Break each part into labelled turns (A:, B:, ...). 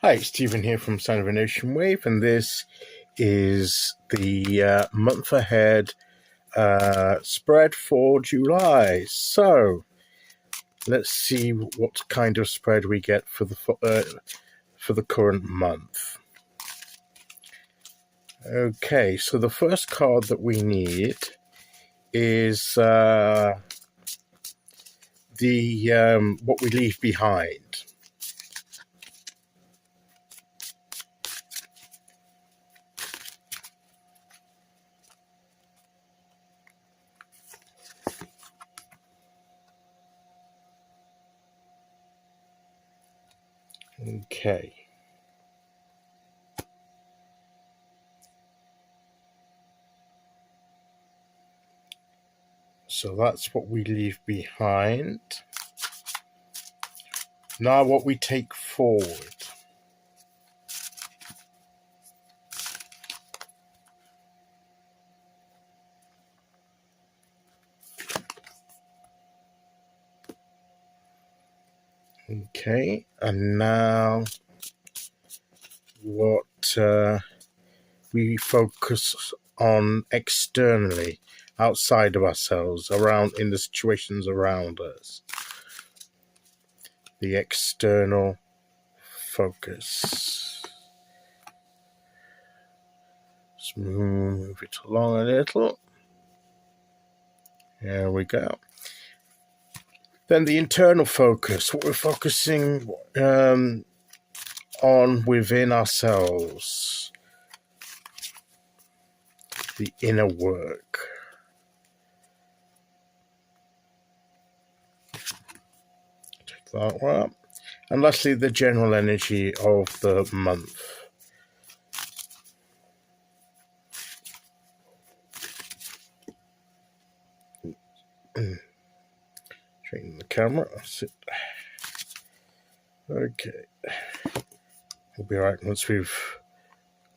A: Hi, Stephen here from Sound of an Ocean Wave, and this is the month ahead spread for July. So let's see what kind of spread we get for the current month. Okay, so the first card that we need is what we leave behind. Okay. So that's what we leave behind. Now what we take forward. Okay, and now what we focus on externally, outside of ourselves, around in the situations around us. The external focus. Let's move it along a little. There we go. Then the internal focus, what we're focusing on within ourselves. The inner work. Take that one up. And lastly, the general energy of the month. Straighten the camera. That's it. Okay. We'll be right once we've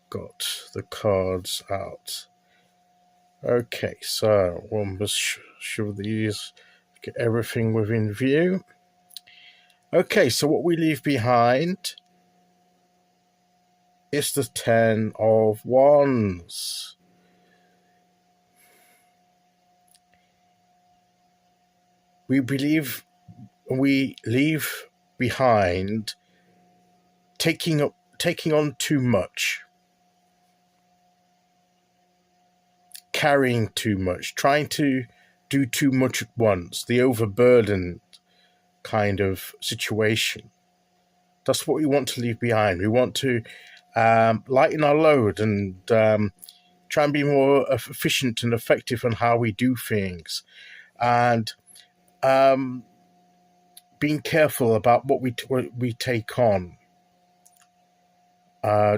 A: got the cards out. Okay, so one must show these, get everything within view. Okay, so what we leave behind is the 10 of Wands. We believe we leave behind taking on too much, carrying too much, trying to do too much at once, the overburdened kind of situation. That's what we want to leave behind. We want to lighten our load and try and be more efficient and effective on how we do things, and being careful about what we take on,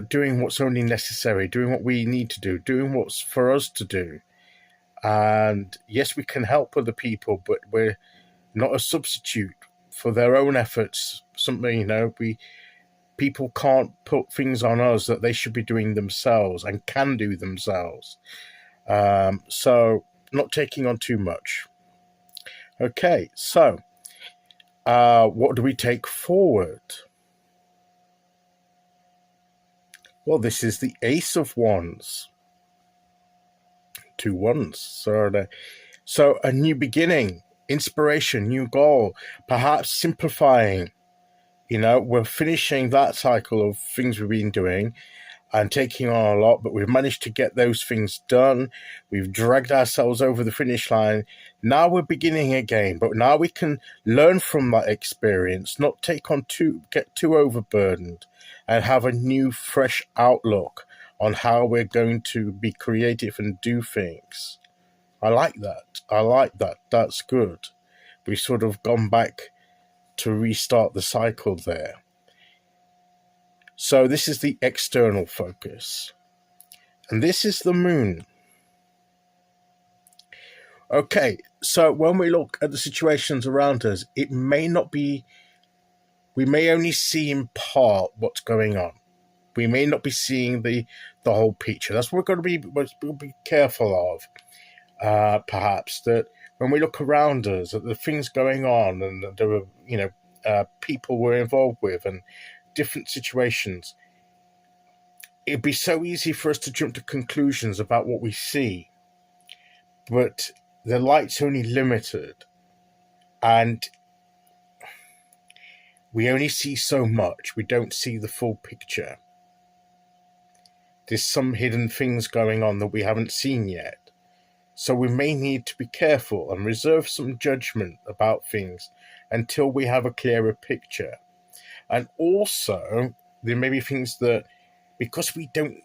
A: doing what's only necessary, doing what we need to do, doing what's for us to do. And yes, we can help other people, but we're not a substitute for their own efforts. Something, people can't put things on us that they should be doing themselves and can do themselves. So not taking on too much. Okay, so what do we take forward? Well, this is the Ace of Wands. 2 wands. So a new beginning, inspiration, new goal, perhaps simplifying. We're finishing that cycle of things we've been doing and taking on a lot, but we've managed to get those things done. We've dragged ourselves over the finish line. Now we're beginning again, but now we can learn from that experience, not get too overburdened, and have a new, fresh outlook on how we're going to be creative and do things. I like that. That's good. We've sort of gone back to restart the cycle there. So this is the external focus. And this is the moon. Okay, so when we look at the situations around us, we may only see in part what's going on. We may not be seeing the whole picture. That's what we'll be careful of. Perhaps that when we look around us at the things going on and there are, people we're involved with and different situations, it'd be so easy for us to jump to conclusions about what we see, but the light's only limited, and we only see so much. We don't see the full picture. There's some hidden things going on that we haven't seen yet. So we may need to be careful and reserve some judgment about things until we have a clearer picture. And also, there may be things that, because we don't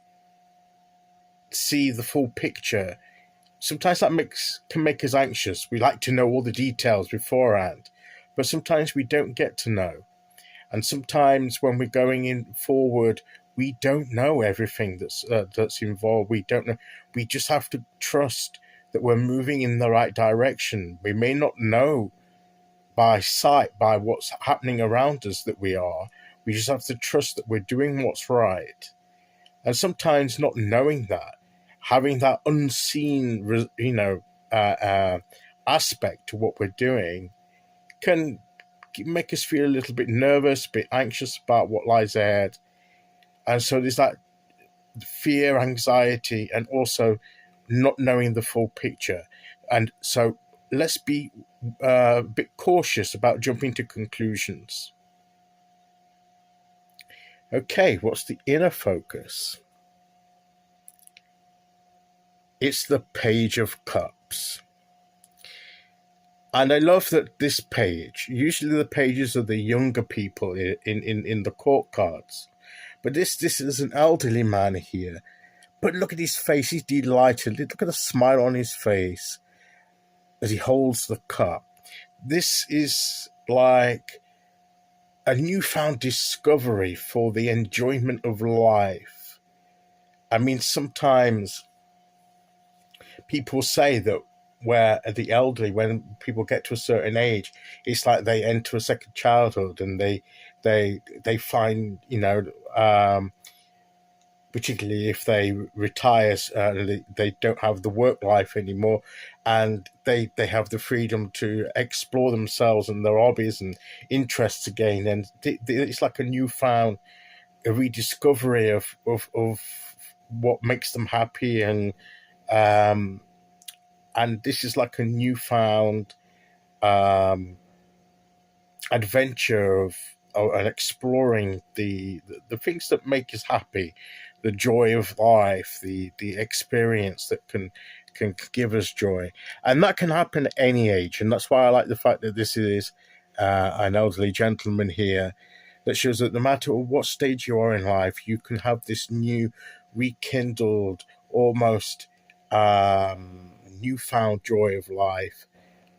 A: see the full picture, sometimes that can make us anxious. We like to know all the details beforehand, but sometimes we don't get to know. And sometimes when we're going in forward, we don't know everything that's involved. We don't know. We just have to trust that we're moving in the right direction. We may not know by sight, by what's happening around us, that we are. We just have to trust that we're doing what's right. And sometimes not knowing that, having that unseen, aspect to what we're doing, can make us feel a little bit nervous, a bit anxious about what lies ahead. And so there's that fear, anxiety, and also not knowing the full picture. And so let's be a bit cautious about jumping to conclusions. Okay, what's the inner focus? It's the Page of Cups. And I love that this page, usually the pages are the younger people in the court cards. But this is an elderly man here. But look at his face, he's delighted. Look at the smile on his face as he holds the cup. This is like a newfound discovery for the enjoyment of life. I mean, sometimes people say that where the elderly, when people get to a certain age, it's like they enter a second childhood, and they find, particularly if they retire, they don't have the work life anymore, and they have the freedom to explore themselves and their hobbies and interests again, and it's like a newfound rediscovery of what makes them happy, and this is like a newfound adventure of and exploring the things that make us happy, the joy of life, the experience that can give us joy. And that can happen at any age. And that's why I like the fact that this is an elderly gentleman here, that shows that no matter what stage you are in life, you can have this new, rekindled, almost newfound joy of life,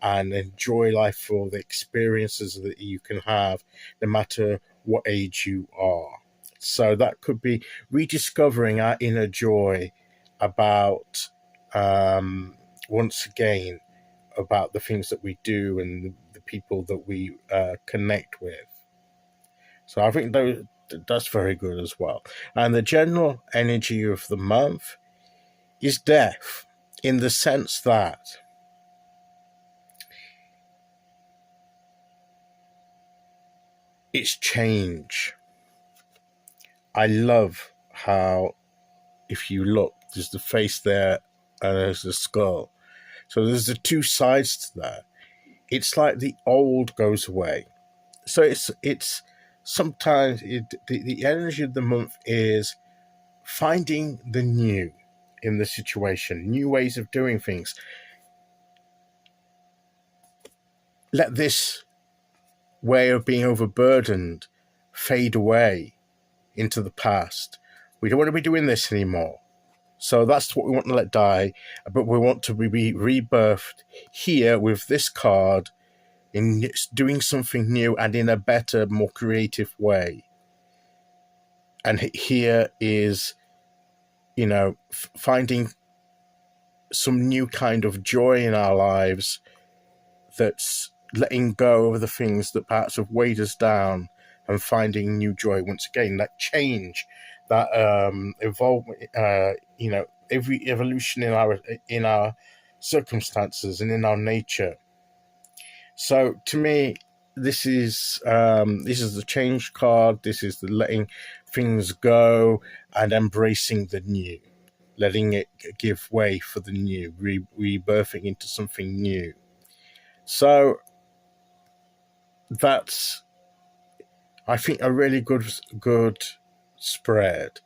A: and enjoy life for the experiences that you can have no matter what age you are. So that could be rediscovering our inner joy about, once again, about the things that we do and the people that we connect with. So I think that's very good as well. And the general energy of the month is death, in the sense that it's change. I love how, if you look, there's the face there and there's the skull. So there's the two sides to that. It's like the old goes away. So it's sometimes the energy of the month is finding the new in the situation, new ways of doing things. Let this way of being overburdened fade away into the past. We don't want to be doing this anymore. So that's what we want to let die, but we want to be rebirthed here with this card, in doing something new and in a better, more creative way. And here is, finding some new kind of joy in our lives, that's letting go of the things that perhaps have weighed us down, and finding new joy once again. That change, that evolvement, every evolution in our circumstances and in our nature. So to me, this is the change card. This is the letting things go and embracing the new, letting it give way for the new, rebirthing into something new. So that's, I think, a really good spread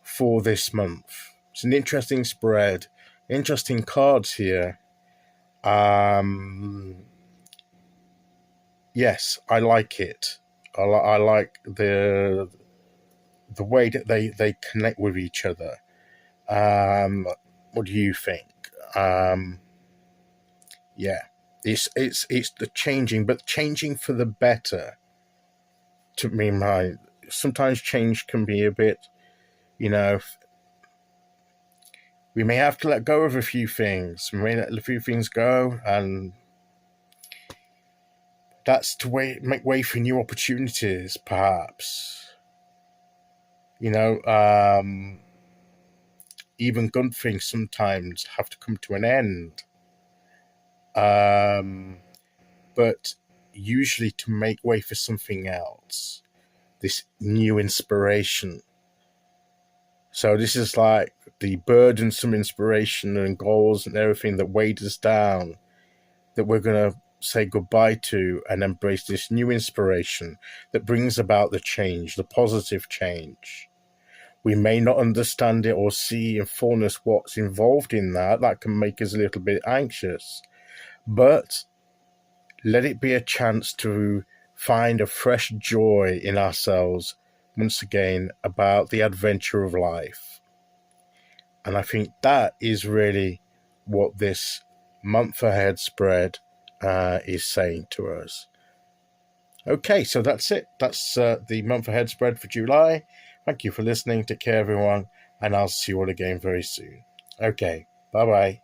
A: for this month. It's an interesting spread, interesting cards here. Yes, I like it. I like the way that they connect with each other. What do you think? Yeah, it's the changing, but changing for the better. To me, sometimes change can be a bit, we may have to let go of a few things. We may let a few things go, and that's to make way for new opportunities, perhaps. Even good things sometimes have to come to an end. But usually to make way for something else, this new inspiration. So this is like the burdensome inspiration and goals and everything that weighed us down, that we're going to say goodbye to and embrace this new inspiration that brings about the change, the positive change. We may not understand it or see in fullness what's involved in that. That can make us a little bit anxious. But let it be a chance to find a fresh joy in ourselves once again about the adventure of life. And I think that is really what this month ahead spread is saying to us. Okay, so that's it. That's the month ahead spread for July. Thank you for listening. Take care, everyone, and I'll see you all again very soon. Okay, bye-bye.